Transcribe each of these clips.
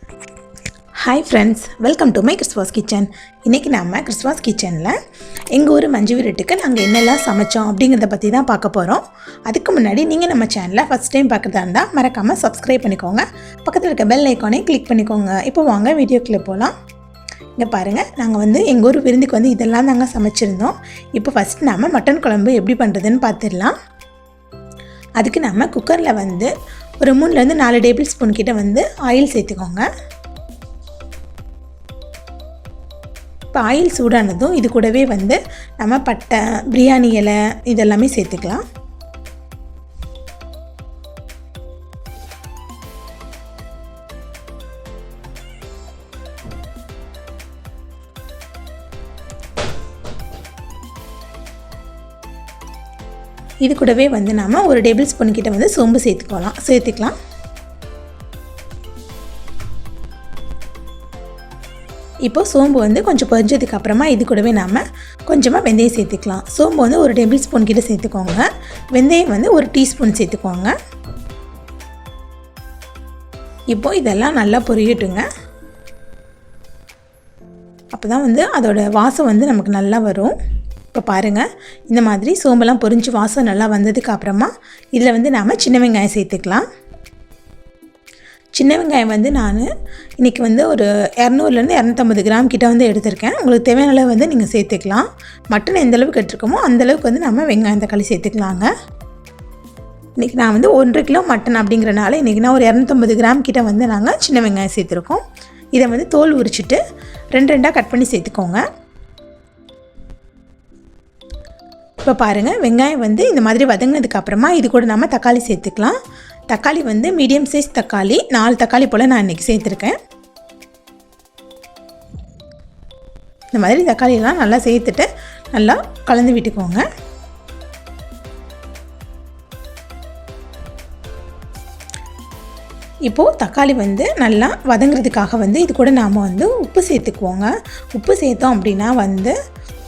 Hi friends, welcome to my Krishvas kitchen. இன்னைக்கு நாம Krishvas kitchenல எங்க ஊர் மஞ்சுவிரட்டுக்கு நாங்க என்னெல்லாம் சமைச்சோம் அப்படிங்கறத பத்தி தான் பார்க்க போறோம். அதுக்கு முன்னாடி நீங்க நம்ம சேனலை first time பார்க்கறதா இருந்தா மறக்காம subscribe பண்ணிக்கோங்க. பக்கத்துல இருக்க bell icon-ஐ click பண்ணிக்கோங்க. இப்போ வாங்க வீடியோக்குள்ள போலாம். இங்க பாருங்க, நாங்க எங்க ஊர் விருந்துக்கு இதெல்லாம் நாங்க சமைச்சிருந்தோம். இப்போ first நாம மட்டன் குழம்பு எப்படி பண்றதுன்னு பார்த்திடலாம். அதுக்கு நாம குக்கர்ல ஒரு 3 ல இருந்து 4 டேபிள் ஸ்பூன் கிட்ட ஆயில் சேர்த்துக்கோங்க. இப்போ ஆயில் சூடானதும் இது கூடவே நம்ம பட்டை, பிரியாணி இலை இதெல்லாமே சேர்த்துக்கலாம். இது கூடவே நாம 1 டேபிள் ஸ்பூன் கிட்ட சோம்பு சேர்த்துக்கலாம். இப்போ சோம்பு கொஞ்சம் பொரிஞ்சதுக்கு அப்புறமா இது கூடவே நாம கொஞ்சமா வெந்தயம் சேர்த்துக்கலாம். சோம்பு 1 டேபிள் ஸ்பூன் கிட்ட சேர்த்துக்கோங்க. வெந்தயம் 1 டீஸ்பூன் சேர்த்துக்கோங்க. இப்போ இதெல்லாம் நல்லா பொரியட்டுங்க. அப்பதான் அதோட வாசம் நமக்கு நல்லா வரும். இப்போ பாருங்க, இந்த மாதிரி சோம்பெல்லாம் பொரிஞ்சு வாசம் நல்லா வந்ததுக்கு அப்புறமா இதில் நாம சின்ன வெங்காயம் சேர்த்துக்கலாம். சின்ன வெங்காயம் நான் இன்றைக்கி ஒரு 200லேருந்து 250 கிராம் கிட்ட எடுத்திருக்கேன். உங்களுக்கு தேவையான அளவு நீங்கள் சேர்த்துக்கலாம். மட்டன் எந்த அளவுக்கு எடுத்துருக்கோமோ அந்தளவுக்கு நம்ம வெங்காயம் தக்காளி சேர்த்துக்கலாங்க. இன்றைக்கி நான் 1.5 கிலோ மட்டன் அப்படிங்கிறனால இன்றைக்கி நான் ஒரு 250 கிராம் கிட்ட நாங்கள் சின்ன வெங்காயம் சேர்த்துருக்கோம். இதை தோல் உரிச்சிட்டு 2 கட் பண்ணி சேர்த்துக்கோங்க. இப்போ பாருங்கள், வெங்காயம் இந்த மாதிரி வதங்கினதுக்கு அப்புறமா இது கூட நம்ம தக்காளி சேர்த்துக்கலாம். தக்காளி மீடியம் சைஸ் தக்காளி 4 தக்காளி போல் நான் இன்றைக்கி சேர்த்துருக்கேன். இந்த மாதிரி தக்காளியெல்லாம் நல்லா சேர்த்துட்டு நல்லா கலந்து விட்டுக்கோங்க. இப்போது தக்காளி நல்லா வதங்கிறதுக்காக இது கூட நாம் உப்பு சேர்த்துக்குவோங்க. உப்பு சேர்த்தோம் அப்படின்னா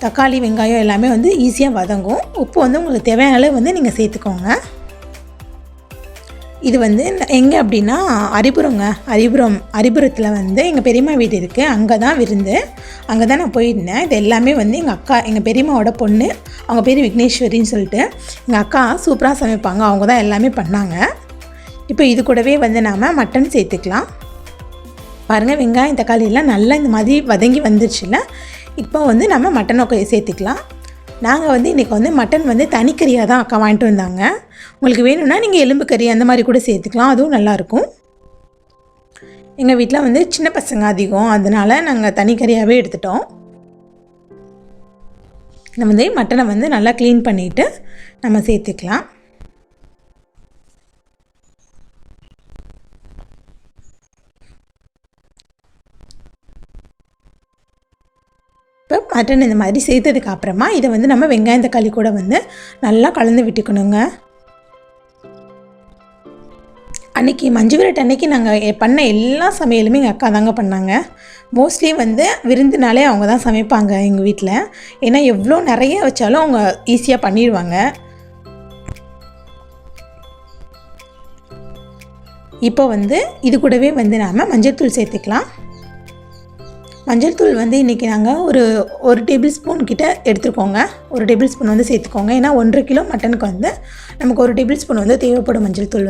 தக்காளி வெங்காயம் எல்லாமே ஈஸியாக வதங்கும். உப்பு உங்களுக்கு தேவையான அளவு நீங்கள் சேர்த்துக்கோங்க. இது எங்கே அப்படின்னா அரிபுரத்தில் எங்கள் பெரியம்மா வீடு இருக்குது. அங்கே தான் விருந்து. அங்கே தான் நான் போயிருந்தேன். இது எல்லாமே எங்கள் அக்கா, எங்கள் பெரியம்மாவோட பொண்ணு, அவங்க பேர் விக்னேஸ்வரின்னு சொல்லிட்டு எங்கள் அக்கா சூப்பராக சமைப்பாங்க. அவங்க தான் எல்லாமே பண்ணாங்க. இப்போ இது கூடவே நாம் மட்டன் சேர்த்துக்கலாம். பாருங்கள், வெங்காயம் தக்காளி எல்லாம் நல்லா இந்த மாதிரி வதங்கி வந்துருச்சுல்ல. இப்போ நம்ம மட்டனை சேர்த்துக்கலாம். நாங்கள் இன்றைக்கி மட்டன் தனிக்கறியாக தான் அக்கா வாங்கிட்டு வந்தாங்க. உங்களுக்கு வேணும்னா நீங்கள் எலும்பு கறி அந்த மாதிரி கூட சேர்த்துக்கலாம். அதுவும் நல்லாயிருக்கும். எங்கள் வீட்டில் சின்ன பசங்க அதிகம், அதனால் நாங்கள் தனிக்கறியாகவே எடுத்துட்டோம். இந்த மட்டனை நல்லா க்ளீன் பண்ணிவிட்டு நம்ம சேர்த்துக்கலாம். இப்போ மட்டன் இந்த மாதிரி சேர்த்ததுக்கு அப்புறமா இதை நம்ம வெங்காயம் தக்காளி கூட நல்லா கலந்து விட்டுக்கணுங்க. அன்றைக்கி மஞ்சுவிரட்டு அன்றைக்கி நாங்கள் பண்ண எல்லா சமையலுமே எங்கள் அக்கா தாங்க பண்ணாங்க. மோஸ்ட்லி விருந்துனாலே அவங்க தான் சமைப்பாங்க எங்கள் வீட்டில். ஏன்னா எவ்வளோ நிறைய வச்சாலும் அவங்க ஈஸியாக பண்ணிடுவாங்க. இப்போ இது கூடவே நாம் மஞ்சள் தூள் சேர்த்துக்கலாம். மஞ்சள் தூள் இன்றைக்கி நாங்கள் ஒரு டேபிள் ஸ்பூன் கிட்ட எடுத்துருக்கோங்க. 1 டேபிள் ஸ்பூன் சேர்த்துக்கோங்க. ஏன்னா 1.5 கிலோ மட்டனுக்கு நமக்கு 1 டேபிள் ஸ்பூன் தேவைப்படும் மஞ்சள் தூள்.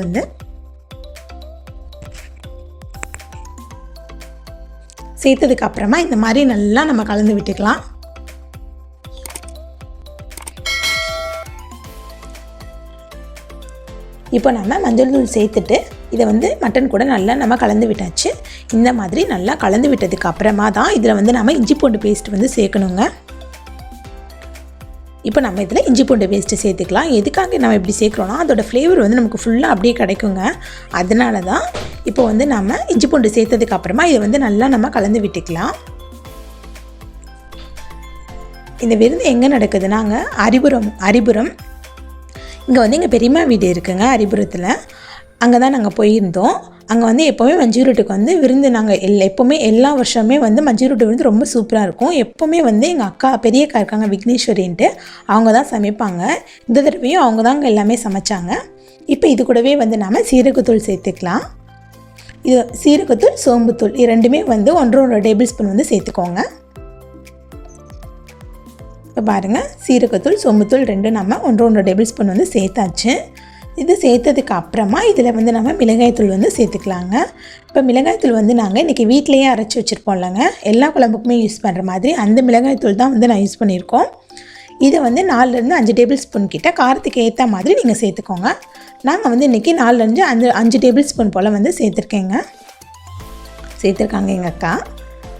சேர்த்ததுக்கு அப்புறமா இந்த மாதிரி நல்லா நம்ம கலந்து விட்டுக்கலாம். இப்போ நம்ம மஞ்சள் தூள் சேர்த்துட்டு இதை மட்டன் கூட நல்லா நம்ம கலந்து விட்டாச்சு. இந்த மாதிரி நல்லா கலந்து விட்டதுக்கு அப்புறமா தான் இதில் நம்ம இஞ்சி பூண்டு பேஸ்ட் சேர்க்கணுங்க. இப்போ நம்ம இதில் இஞ்சி பூண்டு பேஸ்ட்டு சேர்த்துக்கலாம். எதுக்காக நம்ம இப்படி சேர்க்குறோன்னா அதோட ஃப்ளேவர் நமக்கு ஃபுல்லாக அப்படியே கிடைக்குங்க. அதனால தான் இப்போ நம்ம இஞ்சி பூண்டு சேர்த்ததுக்கு அப்புறமா இதை நல்லா நம்ம கலந்து விட்டுக்கலாம். இந்த விருந்து எங்கே நடக்குதுன்னாங்க அரிபுரம் இங்கே எங்கள் பெரியம்மா வீடு இருக்குங்க அரிபுரத்தில். அங்கே தான் நாங்கள் போயிருந்தோம். அங்கே எப்போவுமே மஞ்சுவிரட்டுக்கு விருந்து நாங்கள் எப்போவுமே எல்லா வருஷமே மஞ்சுவிரட்டு ரொம்ப சூப்பராக இருக்கும். எப்போவுமே எங்கள் அக்கா பெரியக்கா இருக்காங்க விக்னேஸ்வரின்ட்டு, அவங்க தான் சமைப்பாங்க. இந்த தடவையும் அவங்க தாங்க எல்லாமே சமைச்சாங்க. இப்போ இது கூடவே நாம் சீரகத்தூள் சேர்த்துக்கலாம். இது சீரகத்தூள் சோம்புத்தூள் இது ரெண்டுமே வந்து 1 டேபிள் ஸ்பூன் வந்து சேர்த்துக்கோங்க. இப்போ பாருங்கள், சீரகத்தூள் சோம்புத்தூள் ரெண்டும் நம்ம 1 டேபிள் ஸ்பூன் வந்து சேர்த்தாச்சு. இது சேர்த்ததுக்கு அப்புறமா இதில் வந்து நம்ம மிளகாய்த்தூள் வந்து சேர்த்துக்கலாங்க. இப்போ மிளகாய்த்தூள் வந்து நாங்கள் இன்றைக்கி வீட்டிலையே அரைச்சி வச்சுருப்போம்லங்க, எல்லா குழம்புக்குமே யூஸ் பண்ணுற மாதிரி அந்த மிளகாய்த்தூள் தான் வந்து நான் யூஸ் பண்ணியிருக்கோம். இதை வந்து 4-5 டேபிள் ஸ்பூன் கிட்ட காரத்துக்கு ஏற்ற மாதிரி நீங்கள் சேர்த்துக்கோங்க. நாங்கள் வந்து இன்றைக்கி 4-5 டேபிள் ஸ்பூன் போல் வந்து சேர்த்துருக்காங்க எங்கள் அக்கா.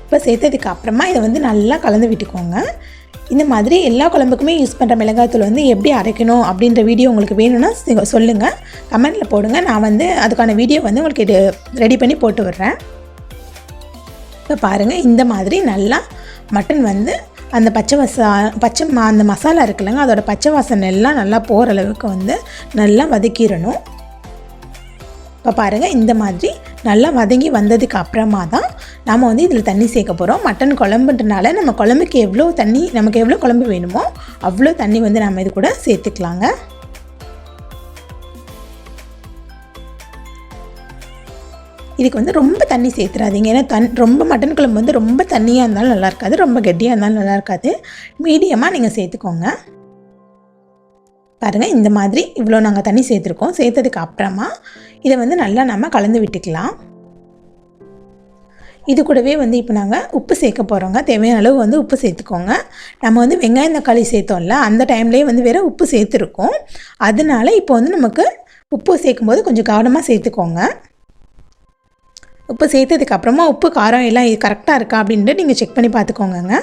இப்போ சேர்த்ததுக்கு அப்புறமா இதை வந்து நல்லா கலந்து விட்டுக்கோங்க. இந்த மாதிரி எல்லா குழம்புக்குமே யூஸ் பண்ணுற மிளகாய்த்தூள் வந்து எப்படி அரைக்கணும் அப்படின்ற வீடியோ உங்களுக்கு வேணும்னா சொல்லுங்கள், கமெண்ட்டில் போடுங்க. நான் வந்து அதுக்கான வீடியோ வந்து உங்களுக்கு ரெடி பண்ணி போட்டு விடுறேன். இப்போ பாருங்கள், இந்த மாதிரி நல்லா மட்டன் வந்து அந்த அந்த மசாலா இருக்குல்லங்க, அதோட பச்சை வாசனை எல்லாம் நல்லா போகிற அளவுக்கு வந்து நல்லா வதக்கிடணும். இப்போ பாருங்கள், இந்த மாதிரி நல்லா வதங்கி வந்ததுக்கு அப்புறமா தான் நாம் வந்து இதில் தண்ணி சேர்க்க போகிறோம். மட்டன் குழம்புன்றனால நம்ம குழம்புக்கு நமக்கு எவ்வளோ குழம்பு வேணுமோ அவ்வளோ தண்ணி வந்து நம்ம இது கூட சேர்த்துக்கலாங்க. இதுக்கு வந்து ரொம்ப தண்ணி சேர்த்துறாதீங்க. ஏன்னா ரொம்ப மட்டன் குழம்பு வந்து ரொம்ப தண்ணியாக இருந்தாலும் நல்லா இருக்காது, ரொம்ப கெட்டியாக இருந்தாலும் நல்லா இருக்காது. மீடியமாக நீங்கள் சேர்த்துக்கோங்க. பாருங்கள், இந்த மாதிரி இவ்வளோ நாங்கள் தண்ணி சேர்த்துருக்கோம். சேர்த்ததுக்கு அப்புறமா இதை வந்து நல்லா நம்ம கலந்து விட்டுக்கலாம். இது கூடவே வந்து இப்போ நாங்கள் உப்பு சேர்க்க போகிறோங்க. தேவையான அளவு வந்து உப்பு சேர்த்துக்கோங்க. நம்ம வந்து வெங்காயம் தக்காளி சேர்த்தோம்ல, அந்த டைம்லேயே வந்து வேறு உப்பு சேர்த்துருக்கோம். அதனால இப்போ வந்து நமக்கு உப்பு சேர்க்கும்போது கொஞ்சம் கவனமாக சேர்த்துக்கோங்க. உப்பு சேர்த்ததுக்கப்புறமா உப்பு காரம் எல்லாம் இது கரெக்டாக இருக்கா அப்படின்ட்டு நீங்கள் செக் பண்ணி பார்த்துக்கோங்க.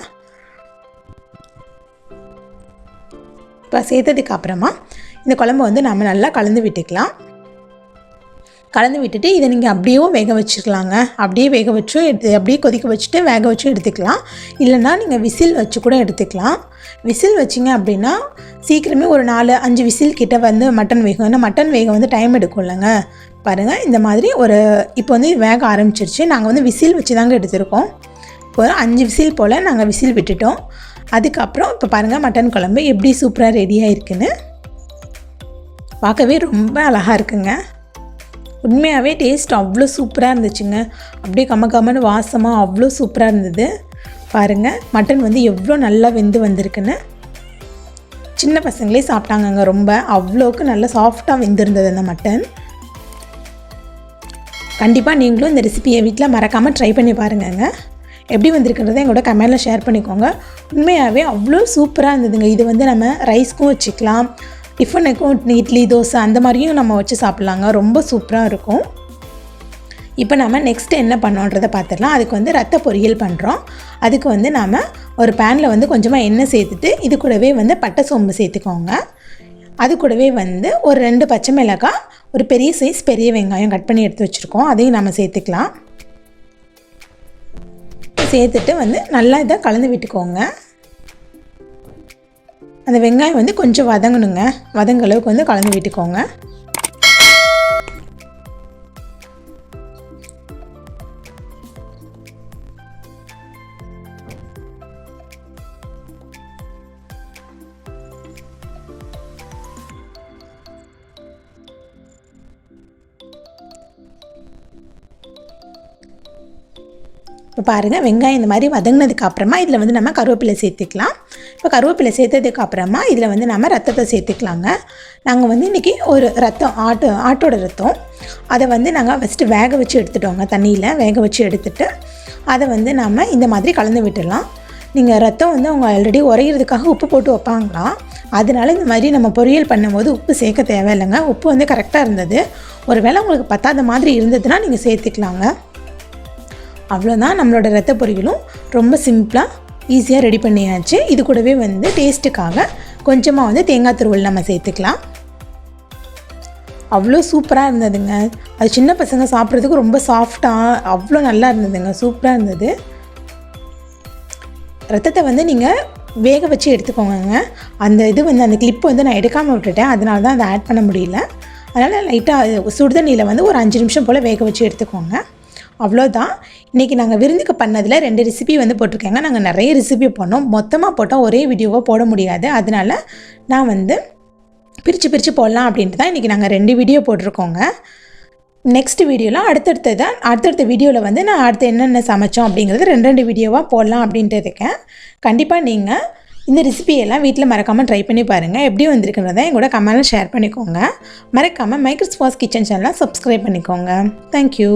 இப்போ சேர்த்ததுக்கு அப்புறமா இந்த குழம்பு வந்து நம்ம நல்லா கலந்து விட்டுக்கலாம். கலந்து விட்டுட்டு இதை நீங்கள் அப்படியும் வேக வச்சுக்கலாங்க. அப்படியே வேக வச்சும் அப்படியே கொதிக்க வச்சுட்டு வேக வச்சும் எடுத்துக்கலாம். இல்லைனா நீங்கள் விசில் வச்சு கூட எடுத்துக்கலாம். விசில் வச்சிங்க அப்படின்னா சீக்கிரமே ஒரு 4-5 விசில் கிட்ட வந்து மட்டன் வேகும். ஏன்னா மட்டன் வேக வந்து டைம் எடுக்கும் இல்லைங்க. பாருங்கள், இந்த மாதிரி இப்போ வந்து வேக ஆரம்பிச்சிருச்சு. நாங்கள் வந்து விசில் வச்சு தாங்க எடுத்துருக்கோம். ஒரு 5 விசில் போல் நாங்கள் விசில் விட்டுட்டோம். அதுக்கப்புறம் இப்போ பாருங்கள், மட்டன் குழம்பு எப்படி சூப்பராக ரெடியாக இருக்குன்னு. பார்க்கவே ரொம்ப அழகாக இருக்குங்க. உண்மையாகவே டேஸ்ட் அவ்வளோ சூப்பராக இருந்துச்சுங்க. அப்படியே கம்மன்னு வாசமாக அவ்வளோ சூப்பராக இருந்தது. பாருங்கள், மட்டன் வந்து எவ்வளோ நல்லா வெந்து வந்திருக்குன்னு. சின்ன பசங்களே சாப்பிட்டாங்கங்க. ரொம்ப அவ்வளோக்கு நல்லா சாஃப்டாக வெந்திருந்தது அந்த மட்டன். கண்டிப்பாக நீங்களும் இந்த ரெசிபியை வீட்டில் மறக்காமல் ட்ரை பண்ணி பாருங்கங்க. எப்படி வந்திருக்குன்றதை எங்களோட கமெண்டில் ஷேர் பண்ணிக்கோங்க. உண்மையாகவே அவ்வளோ சூப்பராக இருந்ததுங்க. இது வந்து நம்ம ரைஸ்க்கும் வச்சுக்கலாம், டிஃபனுக்கும் இட்லி தோசை அந்த மாதிரியும் நம்ம வச்சு சாப்பிட்லாங்க. ரொம்ப சூப்பராக இருக்கும். இப்போ நம்ம நெக்ஸ்ட்டு என்ன பண்ணோன்றதை பார்த்துடலாம். அதுக்கு வந்து ரத்த பொரியல் பண்ணுறோம். அதுக்கு வந்து நாம் ஒரு பேனில் வந்து கொஞ்சமாக எண்ணெய் சேர்த்துட்டு இது கூடவே வந்து பட்டை சோம்பு சேர்த்துக்கோங்க. அது கூடவே வந்து ஒரு 2 பச்சை மிளகாய், ஒரு பெரிய சைஸ் பெரிய வெங்காயம் கட் பண்ணி எடுத்து வச்சுருக்கோம். அதையும் நம்ம சேர்த்துக்கலாம். சேர்த்துட்டு வந்து நல்லா இதை கலந்து விட்டுக்கோங்க. அந்த வெங்காயம் வந்து கொஞ்சம் வதங்கணுங்க. வதங்க அளவுக்கு வந்து கலந்து விட்டுக்கோங்க. இப்போ பாருங்கள், வெங்காயம் இந்த மாதிரி வதங்கினதுக்கு அப்புறமா இதில் வந்து நம்ம கருவேப்பிலை சேர்த்துக்கலாம். இப்போ கருவேப்பிலை சேர்த்ததுக்கு அப்புறமா இதில் வந்து நம்ம ரத்தத்தை சேர்த்துக்கலாங்க. நாங்கள் வந்து இன்றைக்கி ஒரு ரத்தம் ஆட்டோட ரத்தம் அதை வந்து நாங்கள் ஃபஸ்ட்டு வேக வச்சு எடுத்துட்டோங்க. தண்ணியில் வேக வச்சு எடுத்துட்டு அதை வந்து நம்ம இந்த மாதிரி கலந்து விட்டுடலாம். நீங்கள் ரத்தம் வந்து அவங்க ஆல்ரெடி உரையிறதுக்காக உப்பு போட்டு வைப்பாங்களாம். அதனால இந்த மாதிரி நம்ம பொரியல் பண்ணும்போது உப்பு சேர்க்க தேவையில்லைங்க. உப்பு வந்து கரெக்டாக இருந்தது. ஒரு வேளை உங்களுக்கு பத்தாத மாதிரி இருந்ததுன்னா நீங்கள் சேர்த்துக்கலாங்க. அவ்வளோதான், நம்மளோட ரத்த பொரியலும் ரொம்ப சிம்பிளாக ஈஸியாக ரெடி பண்ணியாச்சு. இது கூடவே வந்து டேஸ்ட்டுக்காக கொஞ்சமாக வந்து தேங்காய் துருவல் நம்ம சேர்த்துக்கலாம். அவ்வளோ சூப்பராக இருந்ததுங்க. அது சின்ன பசங்க சாப்பிட்றதுக்கு ரொம்ப சாஃப்டாக அவ்வளோ நல்லா இருந்ததுங்க. சூப்பராக இருந்தது. ரத்தத்தை வந்து நீங்கள் வேக வச்சு எடுத்துக்கோங்க. அந்த அந்த கிளிப்பு வந்து நான் எடுக்காமல் விட்டுட்டேன். அதனால தான் அதை ஆட் பண்ண முடியல. அதனால் லைட்டாக சுடுதண்ணியில் வந்து ஒரு 5 நிமிஷம் போல் வேக வச்சு எடுத்துக்கோங்க. அவ்வளோதான். இன்றைக்கி நாங்கள் விருந்துக்கு பண்ணதில் 2 ரெசிபி வந்து போட்டிருக்கேங்க. நாங்கள் நிறைய ரெசிபி பண்ணோம். மொத்தமாக போட்டால் ஒரே வீடியோவாக போட முடியாது. அதனால் நான் வந்து பிரித்து போடலாம் அப்படின்ட்டு தான் இன்றைக்கி நாங்கள் 2 வீடியோ போட்டிருக்கோங்க. நெக்ஸ்ட் வீடியோவில் அடுத்தடுத்த வீடியோவில் வந்து நான் அடுத்து என்னென்ன சமைச்சோம் அப்படிங்கிறது 2 வீடியோவாக போடலாம் அப்படின்ட்டு இருக்கேன். கண்டிப்பாக நீங்கள் இந்த ரெசிபியெல்லாம் வீட்டில் மறக்காமல் ட்ரை பண்ணி பாருங்கள். எப்படி வந்திருக்குன்றதை என் கூட கமெண்ட்டில் ஷேர் பண்ணிக்கோங்க. மறக்காமல் மை கிறிஸ்வாஸ் கிச்சன் சேனலை சப்ஸ்கிரைப் பண்ணிக்கோங்க. தேங்க்யூ.